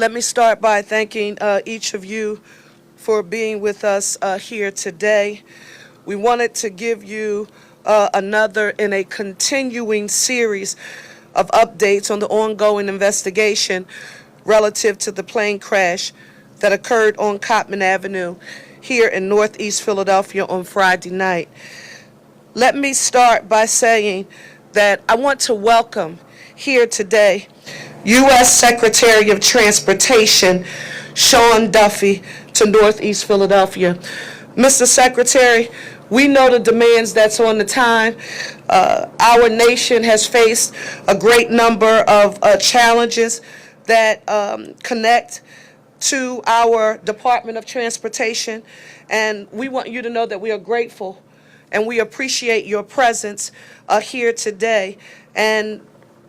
Let me start by thanking each of you for being with us here today. We wanted to give you another in a continuing series of updates on the ongoing investigation relative to the plane crash that occurred on Cottman Avenue here in Northeast Philadelphia on Friday night. Let me start by saying that I want to welcome here today U.S. Secretary of Transportation Sean Duffy to Northeast Philadelphia. Mr. Secretary, we know the demands that's on the time. Our nation has faced a great number of challenges that connect to our Department of Transportation, and we want you to know that we are grateful and we appreciate your presence here today, and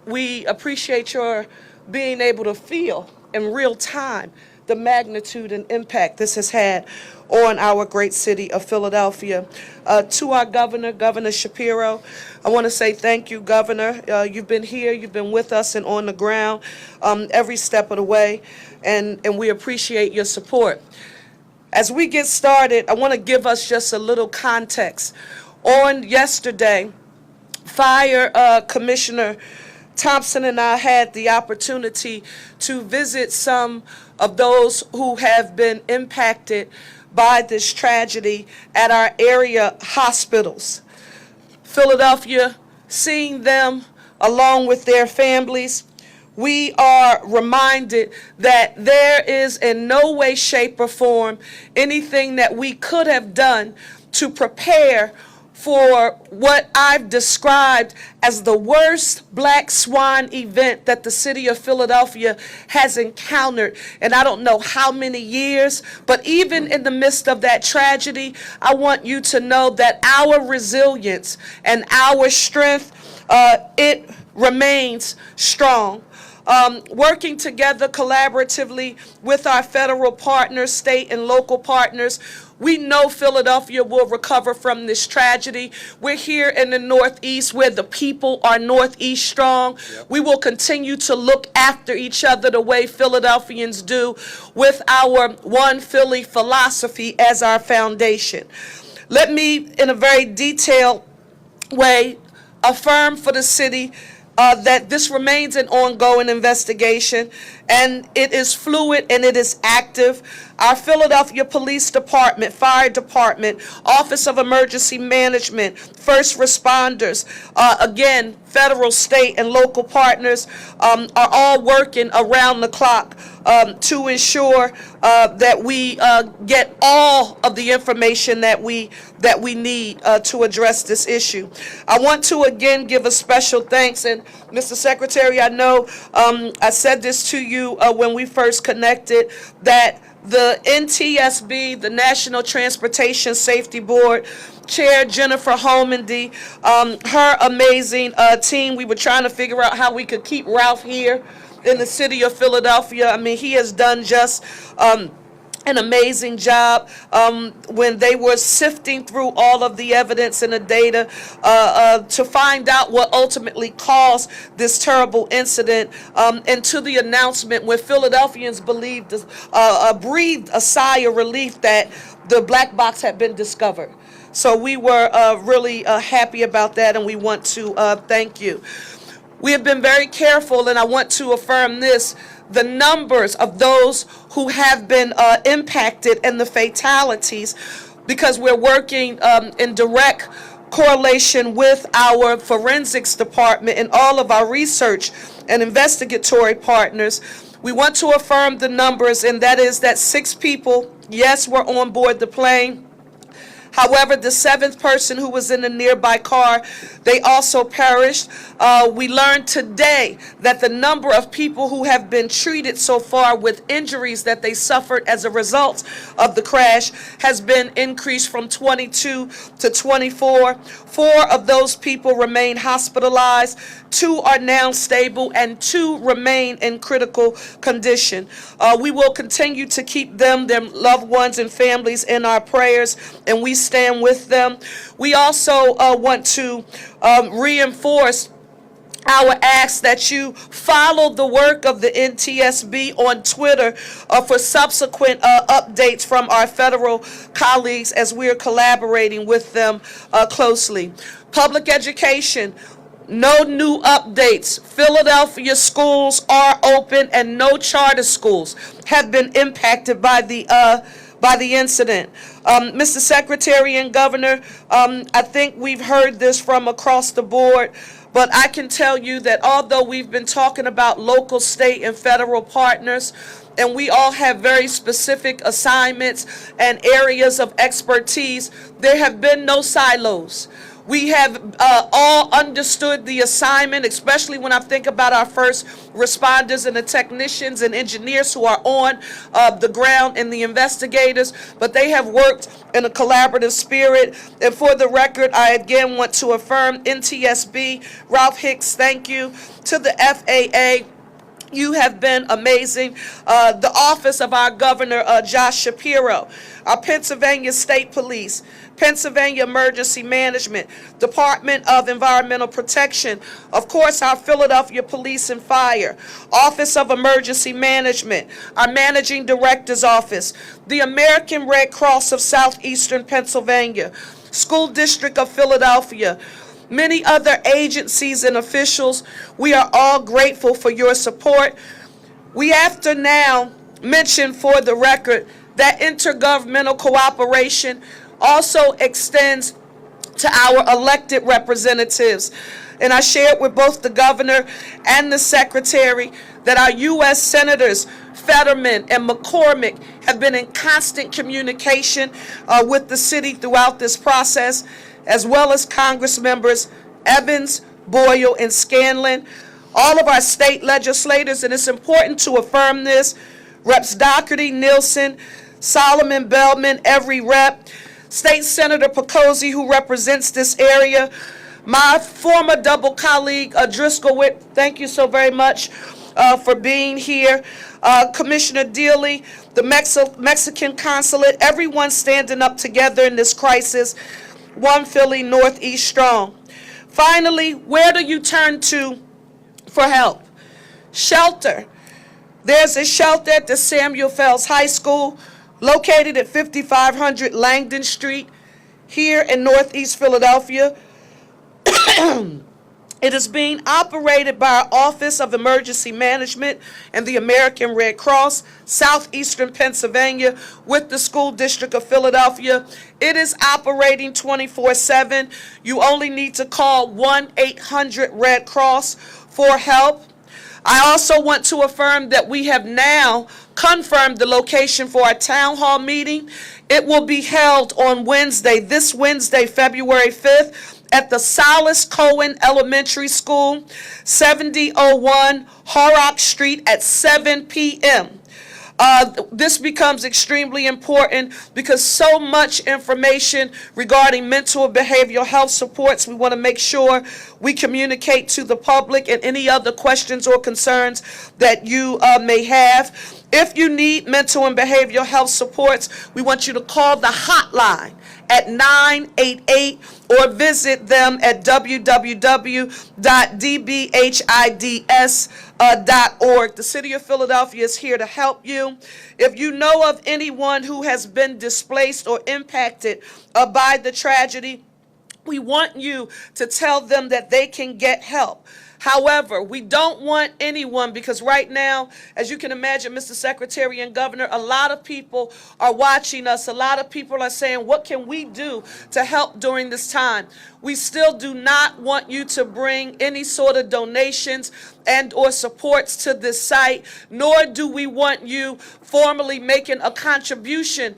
we appreciate your being able to feel in real time the magnitude and impact this has had on our great city of Philadelphia. To our governor, Governor Shapiro, I want to say thank you, Governor. You've been here, you've been with us and on the ground every step of the way, and we appreciate your support. As we get started, I want to give us just a little context. On yesterday, Fire Commissioner Thompson and I had the opportunity to visit some of those who have been impacted by this tragedy at our area hospitals. Philadelphia, seeing them along with their families, we are reminded that there is in no way, shape, or form anything that we could have done to prepare for what I've described as the worst black swan event that the city of Philadelphia has encountered in I don't know how many years. But even in the midst of that tragedy, I want you to know that our resilience and our strength, it remains strong. Working together collaboratively with our federal partners, state and local partners, we know Philadelphia will recover from this tragedy. We're here in the Northeast where the people are Northeast strong. Yep. We will continue to look after each other the way Philadelphians do, with our One Philly philosophy as our foundation. Let me, in a very detailed way, affirm for the city that this remains an ongoing investigation, and it is fluid and it is active. Our Philadelphia Police Department, Fire Department, Office of Emergency Management, first responders, again, federal, state, and local partners are all working around the clock to ensure that we get all of the information that we need to address this issue. I want to again give a special thanks, and Mr. Secretary, I know I said this to you when we first connected, that the NTSB, the National Transportation Safety Board, Chair Jennifer Holmandy, her amazing team, we were trying to figure out how we could keep Ralph here in the city of Philadelphia. I mean, he has done just an amazing job when they were sifting through all of the evidence and the data to find out what ultimately caused this terrible incident, and to the announcement where Philadelphians breathed a sigh of relief that the black box had been discovered. So we were really happy about that, and we want to thank you. We have been very careful, and I want to affirm this, the numbers of those who have been impacted and the fatalities, because we're working in direct correlation with our forensics department and all of our research and investigatory partners. We want to affirm the numbers, and that is that 6 people, yes, were on board the plane. However, the 7th person who was in the nearby car, they also perished. We learned today that the number of people who have been treated so far with injuries that they suffered as a result of the crash has been increased from 22 to 24. 4 of those people remain hospitalized. 2 are now stable, and 2 remain in critical condition. We will continue to keep them, their loved ones, and families in our prayers, and we stand with them. We also want to reinforce our ask that you follow the work of the NTSB on Twitter for subsequent updates from our federal colleagues as we are collaborating with them closely. Public education. No new updates. Philadelphia schools are open and no charter schools have been impacted by the incident. Mr. Secretary and Governor, I think we've heard this from across the board, but I can tell you that although we've been talking about local, state, and federal partners, and we all have very specific assignments and areas of expertise, there have been no silos. We have all understood the assignment, especially when I think about our first responders and the technicians and engineers who are on the ground and the investigators, but they have worked in a collaborative spirit. And for the record, I again want to affirm NTSB, Ralph Hicks, thank you, to the FAA. You have been amazing. The office of our governor, Josh Shapiro, our Pennsylvania State Police, Pennsylvania Emergency Management, Department of Environmental Protection, of course, our Philadelphia Police and Fire, Office of Emergency Management, our Managing Director's Office, the American Red Cross of Southeastern Pennsylvania, School District of Philadelphia, many other agencies and officials. We are all grateful for your support. We have to now mention for the record that intergovernmental cooperation also extends to our elected representatives. And I shared with both the governor and the secretary that our U.S. Senators Fetterman and McCormick have been in constant communication with the city throughout this process, as well as Congress members Evans, Boyle, and Scanlon, all of our state legislators, and it's important to affirm this, Reps Doherty, Nielsen, Solomon, Bellman, every rep, State Senator Picozzi, who represents this area, my former double colleague, Driscoll Witt, thank you so very much for being here, Commissioner Dealey, the Mexican consulate, everyone standing up together in this crisis, One Philly Northeast strong. Finally, where do you turn to for help? Shelter. There's a shelter at the Samuel Fells High School, located at 5500 Langdon Street, here in Northeast Philadelphia. It is being operated by our Office of Emergency Management and the American Red Cross, Southeastern Pennsylvania, with the School District of Philadelphia. It is operating 24/7. You only need to call 1-800-RED CROSS for help. I also want to affirm that we have now confirmed the location for our town hall meeting. It will be held on Wednesday, this Wednesday, February 5th, at the Silas Cohen Elementary School, 7001 Horrock Street at 7 p.m. This becomes extremely important because so much information regarding mental and behavioral health supports, we want to make sure we communicate to the public and any other questions or concerns that you may have. If you need mental and behavioral health supports, we want you to call the hotline at 988 or visit them at www.dbhids.org. The City of Philadelphia is here to help you. If you know of anyone who has been displaced or impacted by the tragedy, we want you to tell them that they can get help. However, we don't want anyone, because right now, as you can imagine, Mr. Secretary and Governor, a lot of people are watching us. A lot of people are saying, what can we do to help during this time? We still do not want you to bring any sort of donations and or supports to this site, nor do we want you formally making a contribution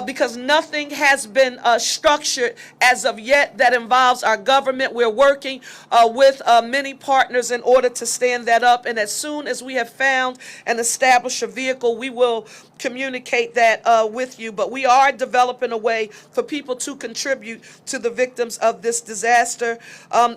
because nothing has been structured as of yet that involves our government. We're working with many partners in order to stand that up, and as soon as we have found and established a vehicle, we will communicate that with you. But we are developing a way for people to contribute to the victims of this disaster.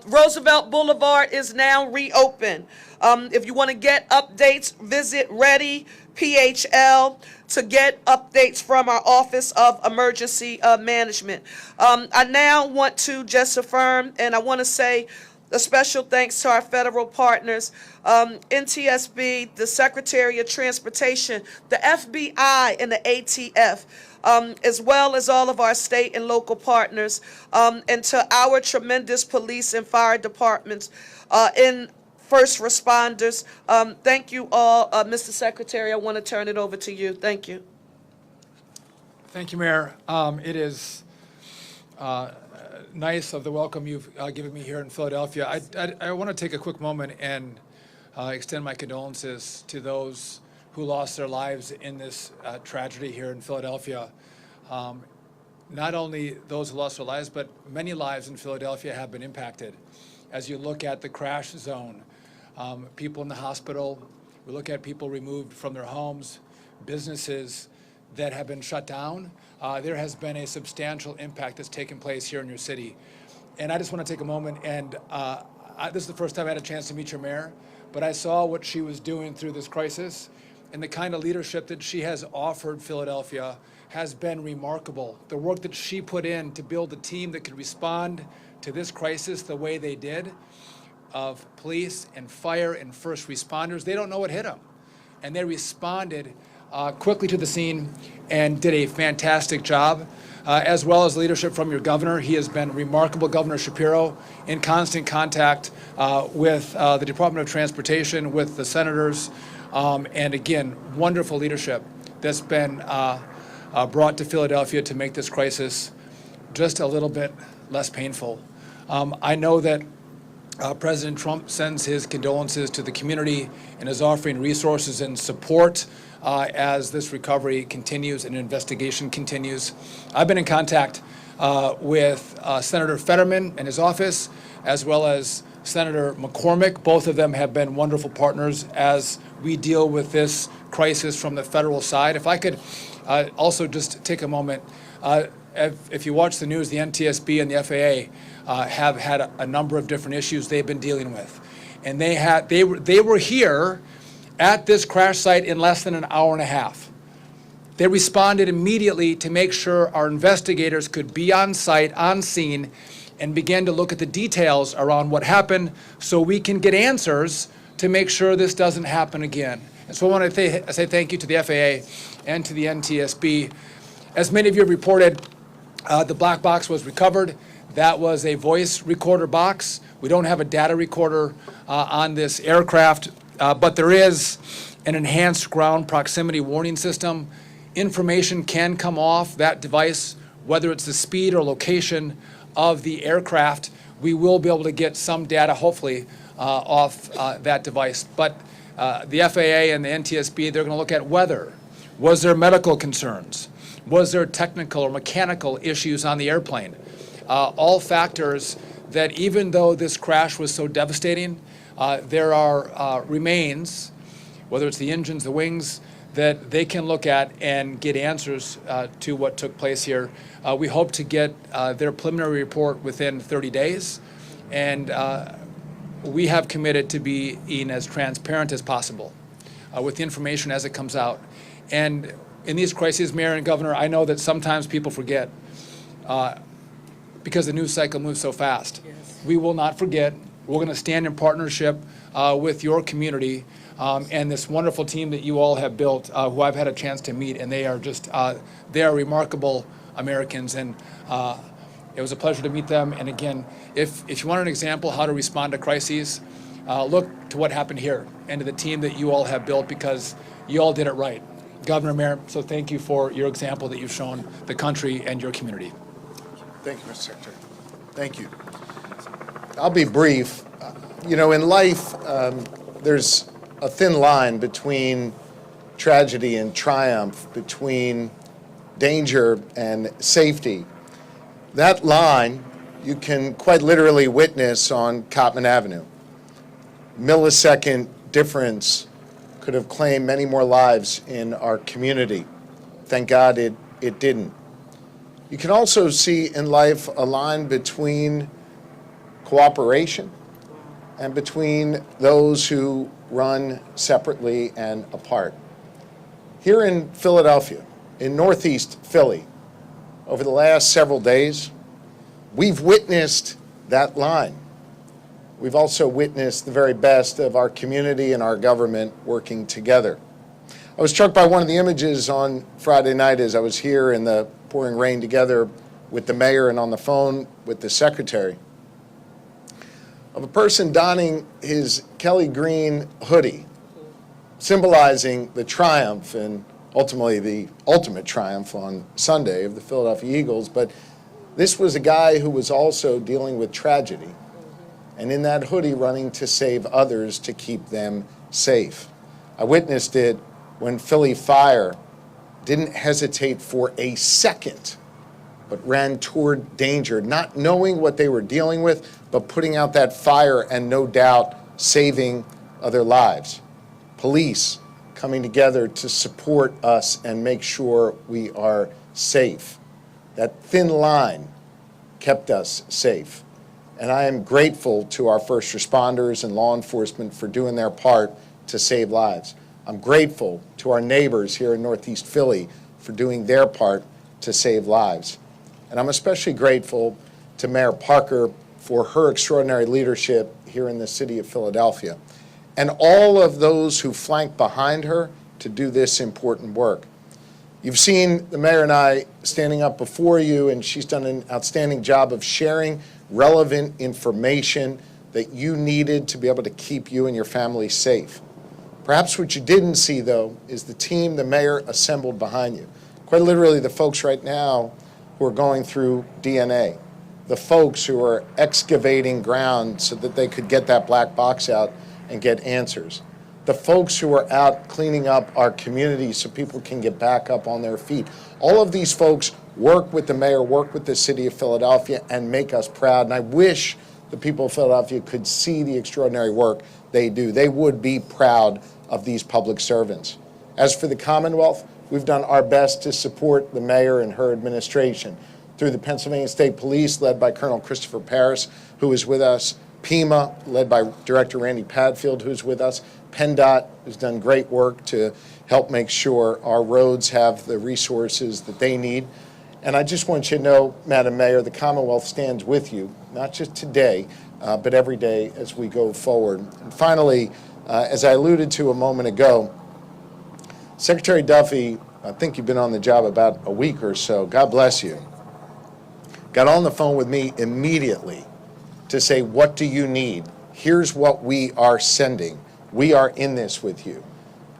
Roosevelt Boulevard is now reopened. If you want to get updates, visit Ready PHL to get updates from our Office of Emergency Management. I now want to just affirm, and I want to say A special thanks to our federal partners, NTSB, the Secretary of Transportation, the FBI, and the ATF, as well as all of our state and local partners, and to our tremendous police and fire departments, and first responders. Thank you all. Mr. Secretary, I want to turn it over to you. Thank you. Thank you, Mayor. It is nice of the welcome you've given me here in Philadelphia. I want to take a quick moment and extend my condolences to those who lost their lives in this tragedy here in Philadelphia. Not only those who lost their lives, but many lives in Philadelphia have been impacted. As you look at the crash zone, people in the hospital, we look at people removed from their homes, businesses that have been shut down. There has been a substantial impact that's taken place here in your city. And I just want to take a moment and this is the first time I had a chance to meet your mayor, but I saw what she was doing through this crisis, and the kind of leadership that she has offered Philadelphia has been remarkable. The work that she put in to build a team that could respond to this crisis the way they did, of police and fire and first responders. They don't know what hit them, and they responded quickly to the scene and did a fantastic job, as well as leadership from your governor. He has been remarkable, Governor Shapiro, in constant contact with the Department of Transportation, with the senators, and again, wonderful leadership that's been brought to Philadelphia to make this crisis just a little bit less painful. I know that President Trump sends his condolences to the community and is offering resources and support as this recovery continues and investigation continues. I've been in contact with Senator Fetterman and his office, as well as Senator McCormick. Both of them have been wonderful partners as we deal with this crisis from the federal side. If I could also just take a moment, if you watch the news, the NTSB and the FAA have had a number of different issues they've been dealing with. And they were here at this crash site in less than an hour and a half. They responded immediately to make sure our investigators could be on site, on scene, and begin to look at the details around what happened so we can get answers to make sure this doesn't happen again. And so I want to say thank you to the FAA and to the NTSB. As many of you have reported, the black box was recovered. That was a voice recorder box. We don't have a data recorder on this aircraft, but there is an enhanced ground proximity warning system. Information can come off that device, whether it's the speed or location of the aircraft. We will be able to get some data, hopefully, off that device. But the FAA and the NTSB, they're going to look at weather. Was there medical concerns? Was there technical or mechanical issues on the airplane? All factors that, even though this crash was so devastating, there are remains, whether it's the engines, the wings, that they can look at and get answers to what took place here. We hope to get their preliminary report within 30 days, and we have committed to being as transparent as possible with the information as it comes out. And in these crises, Mayor and Governor, I know that sometimes people forget because the news cycle moves so fast. Yes. We will not forget. We're going to stand in partnership with your community and this wonderful team that you all have built, who I've had a chance to meet, and they are just, they are remarkable Americans, and it was a pleasure to meet them. And again, if you want an example how to respond to crises, look to what happened here and to the team that you all have built, because you all did it right. Governor, Mayor, so thank you for your example that you've shown the country and your community. Thank you, Mr. Secretary. Thank you. I'll be brief. You know, in life, there's a thin line between tragedy and triumph, between danger and safety. That line you can quite literally witness on Cottman Avenue. Millisecond difference could have claimed many more lives in our community. Thank God it didn't. You can also see in life a line between cooperation and between those who run separately and apart. Here in Philadelphia, in Northeast Philly, over the last several days, we've witnessed that line. we've also witnessed the very best of our community and our government working together. I was struck by one of the images on Friday night as I was here in the pouring rain together with the mayor and on the phone with the secretary, of a person donning his Kelly green hoodie, symbolizing the triumph and ultimately the ultimate triumph on Sunday of the Philadelphia Eagles. But this was a guy who was also dealing with tragedy, and in that hoodie running to save others, to keep them safe. I witnessed it when Philly Fire didn't hesitate for a second, but ran toward danger, not knowing what they were dealing with, but putting out that fire and no doubt saving other lives. Police coming together to support us and make sure we are safe. That thin line kept us safe. And I am grateful to our first responders and law enforcement for doing their part to save lives. I'm grateful to our neighbors here in Northeast Philly for doing their part to save lives. And I'm especially grateful to Mayor Parker for her extraordinary leadership here in the city of Philadelphia, and all of those who flank behind her to do this important work. You've seen the mayor and I standing up before you, and she's done an outstanding job of sharing relevant information that you needed to be able to keep you and your family safe. Perhaps what you didn't see, though, is the team the mayor assembled behind you. Quite literally, the folks right now who are going through DNA, the folks who are excavating ground so that they could get that black box out and get answers, the folks who are out cleaning up our community so people can get back up on their feet. All of these folks work with the mayor, work with the city of Philadelphia, and make us proud. And I wish the people of Philadelphia could see the extraordinary work they do. They would be proud of these public servants. As for the Commonwealth, we've done our best to support the mayor and her administration through the Pennsylvania State Police, led by Colonel Christopher Paris, who is with us, PEMA, led by Director Randy Padfield, who's with us, PennDOT, who's done great work to help make sure our roads have the resources that they need. And I just want you to know, Madam Mayor, the Commonwealth stands with you, not just today, but every day as we go forward. And finally, as I alluded to a moment ago, Secretary Duffy, I think you've been on the job about a week or so, God bless you, got on the phone with me immediately to say, what do you need? Here's what we are sending. We are in this with you.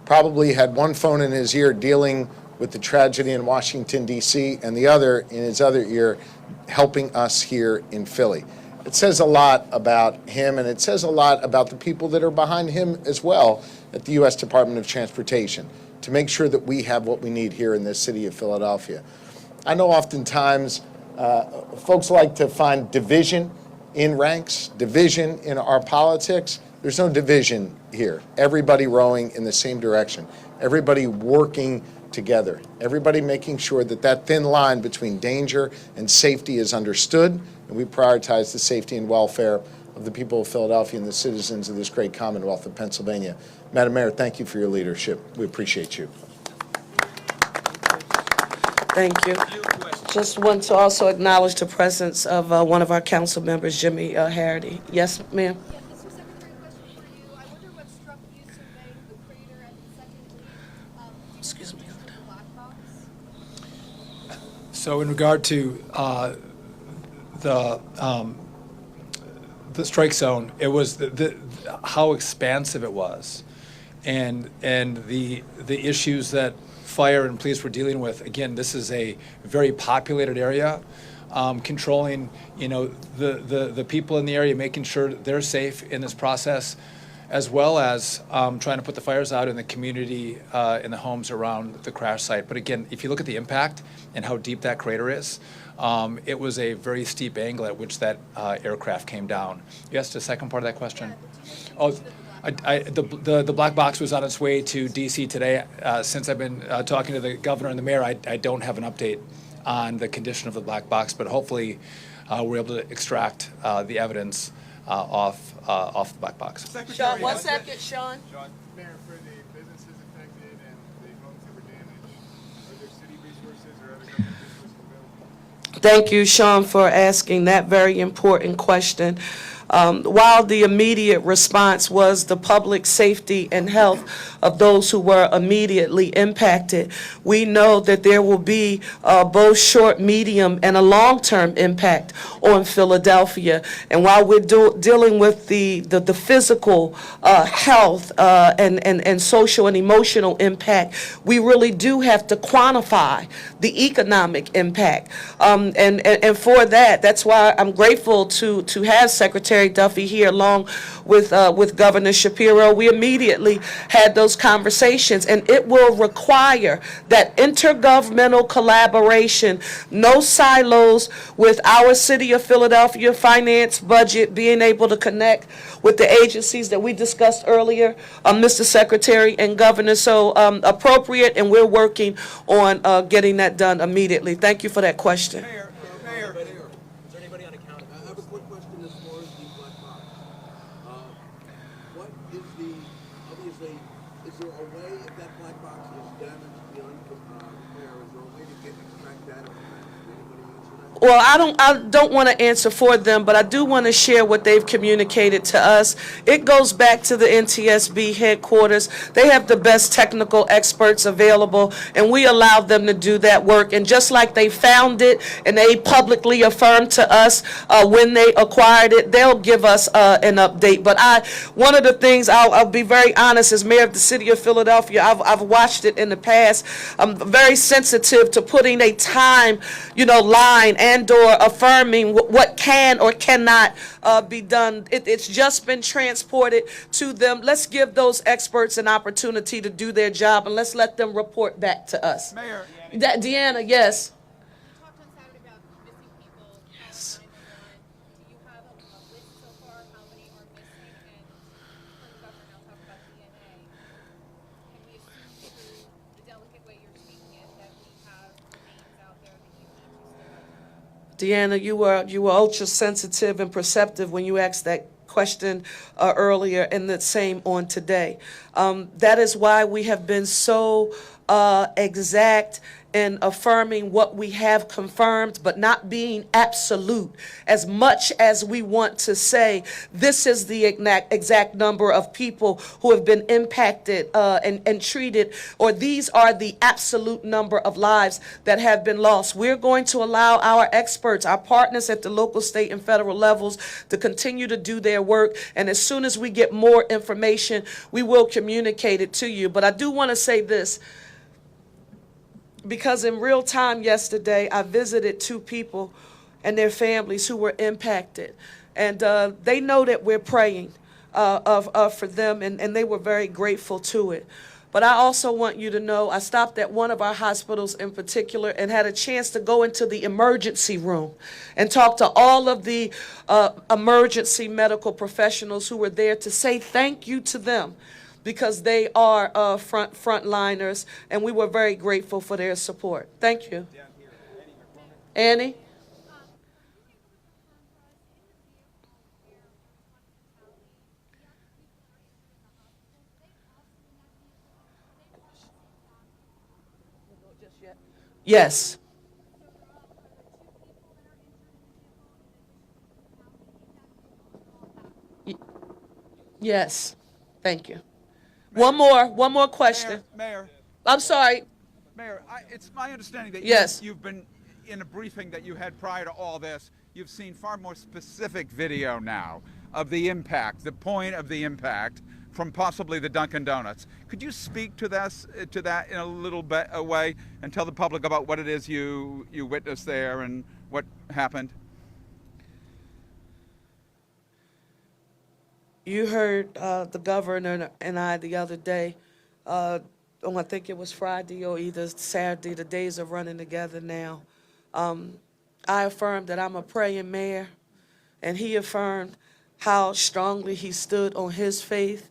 Probably had one phone in his ear dealing with the tragedy in Washington, D.C., and the other in his other ear helping us here in Philly. It says a lot about him, and it says a lot about the people that are behind him as well at the U.S. Department of Transportation to make sure that we have what we need here in this city of Philadelphia. I know oftentimes folks like to find division in ranks, division in our politics. There's no division here. Everybody rowing in the same direction. Everybody working together. Everybody making sure that that thin line between danger and safety is understood, and we prioritize the safety and welfare of the people of Philadelphia and the citizens of this great Commonwealth of Pennsylvania. Madam Mayor, thank you for your leadership. We appreciate you. Thank you. Just want to also acknowledge the presence of one of our council members, Jimmy Harity. Yes, ma'am? Yeah, Mr. Secretary, question for you. I wonder what struck you surveying the crater and secondly, Excuse me. the black box? So in regard to the strike zone, it was how expansive it was, and the issues that fire and police were dealing with. Again, this is a very populated area. Controlling, the people in the area, making sure they're safe in this process, as well as trying to put the fires out in the community, in the homes around the crash site. But again, if you look at the impact and how deep that crater is, it was a very steep angle at which that aircraft came down. You asked the second part of that question? The black box was on its way to D.C. today. Since I've been talking to the governor and the mayor, I don't have an update on the condition of the black box, but hopefully we're able to extract the evidence off the black box. Sean, 1 second, Sean. Mayor, for the businesses affected and the homes that were damaged, are there city resources or other government resources available? Thank you, Sean, for asking that very important question. While the immediate response was the public safety and health of those who were immediately impacted, we know that there will be both short, medium, and a long-term impact on Philadelphia. And while we're dealing with the physical health and social and emotional impact, we really do have to quantify the economic impact. And for that, that's why I'm grateful to have Secretary Duffy here along with Governor Shapiro. We immediately had those conversations, and it will require that intergovernmental collaboration, no silos, with our City of Philadelphia finance budget being able to connect with the agencies that we discussed earlier, Mr. Secretary and Governor. So appropriate, and we're working on getting that done immediately. Thank you for that question. Mayor, is there anybody on account? I have a quick question as far as the black box. What is the, obviously, is there a way, if that black box is damaged beyond repair, is there a way to extract data from that? Can anybody answer that? Well, I don't want to answer for them, but I do want to share what they've communicated to us. It goes back to the NTSB headquarters. They have the best technical experts available, and we allow them to do that work. And just like they found it and they publicly affirmed to us when they acquired it, they'll give us an update. But one of the things, I'll be very honest, as mayor of the city of Philadelphia, I've watched it in the past. I'm very sensitive to putting a time, line and/or affirming what can or cannot be done. It's just been transported to them. Let's give those experts an opportunity to do their job, and let's let them report back to us. Mayor, Deanna, yes. You talked on Saturday about missing people. Yes. 911. Do you have a list so far how many are missing? And for the governor, now talk about DNA. Can we assume through the delicate way you're speaking it that we have names out there that you need to stay out? Deanna, you were ultra sensitive and perceptive when you asked that question earlier, and the same on today. That is why we have been so exact in affirming what we have confirmed, but not being absolute. As much as we want to say this is the exact number of people who have been impacted and treated, or these are the absolute number of lives that have been lost, we're going to allow our experts, our partners at the local, state, and federal levels to continue to do their work. And as soon as we get more information, we will communicate it to you. But I do want to say this, because in real time yesterday, I visited two people and their families who were impacted. And they know that we're praying for them, and they were very grateful to it. But I also want you to know, I stopped at one of our hospitals in particular and had a chance to go into the emergency room and talk to all of the emergency medical professionals who were there to say thank you to them, because they are frontliners, and we were very grateful for their support. Thank you. Annie? Yes. Yes. Thank you. One more question. Mayor, I'm sorry. it's my understanding that Yes. you've been, in a briefing that you had prior to all this, you've seen far more specific video now of the impact, the point of the impact from possibly the Dunkin' Donuts. Could you speak to that in a little bit a way and tell the public about what it is you witnessed there and what happened? You heard the governor and I the other day, I think it was Friday or either Saturday, the days are running together now. I affirmed that I'm a praying mayor, and he affirmed how strongly he stood on his faith.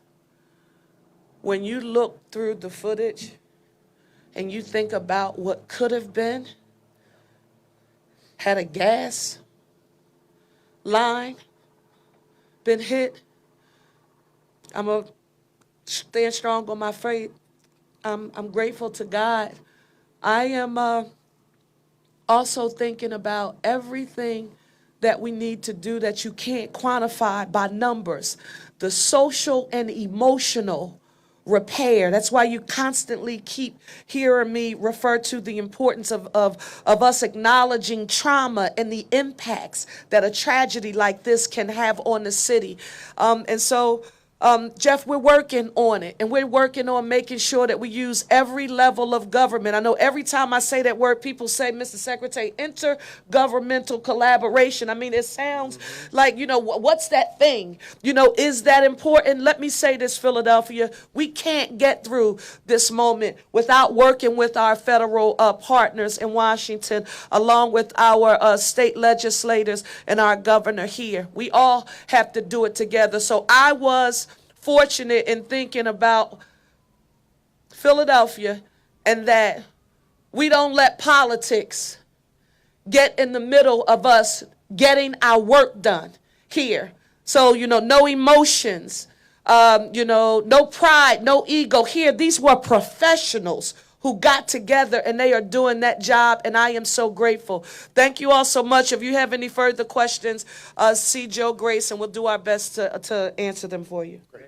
When you look through the footage and you think about what could have been, had a gas line been hit, I'm going to stand strong on my faith. I'm grateful to God. I am also thinking about everything that we need to do that you can't quantify by numbers. The social and emotional repair. That's why you constantly keep hearing me refer to the importance of us acknowledging trauma and the impacts that a tragedy like this can have on the city. Jeff, we're working on it, and we're working on making sure that we use every level of government. I know every time I say that word, people say, Mr. Secretary, intergovernmental collaboration. I mean, it sounds like, what's that thing? Is that important? Let me say this, Philadelphia. We can't get through this moment without working with our federal partners in Washington, along with our state legislators and our governor here. We all have to do it together. So I was fortunate in thinking about Philadelphia, and that we don't let politics get in the middle of us getting our work done here. So, no emotions, no pride, no ego here. These were professionals who got together, and they are doing that job, and I am so grateful. Thank you all so much. If you have any further questions, see Joe Grace, and we'll do our best to answer them for you. Great.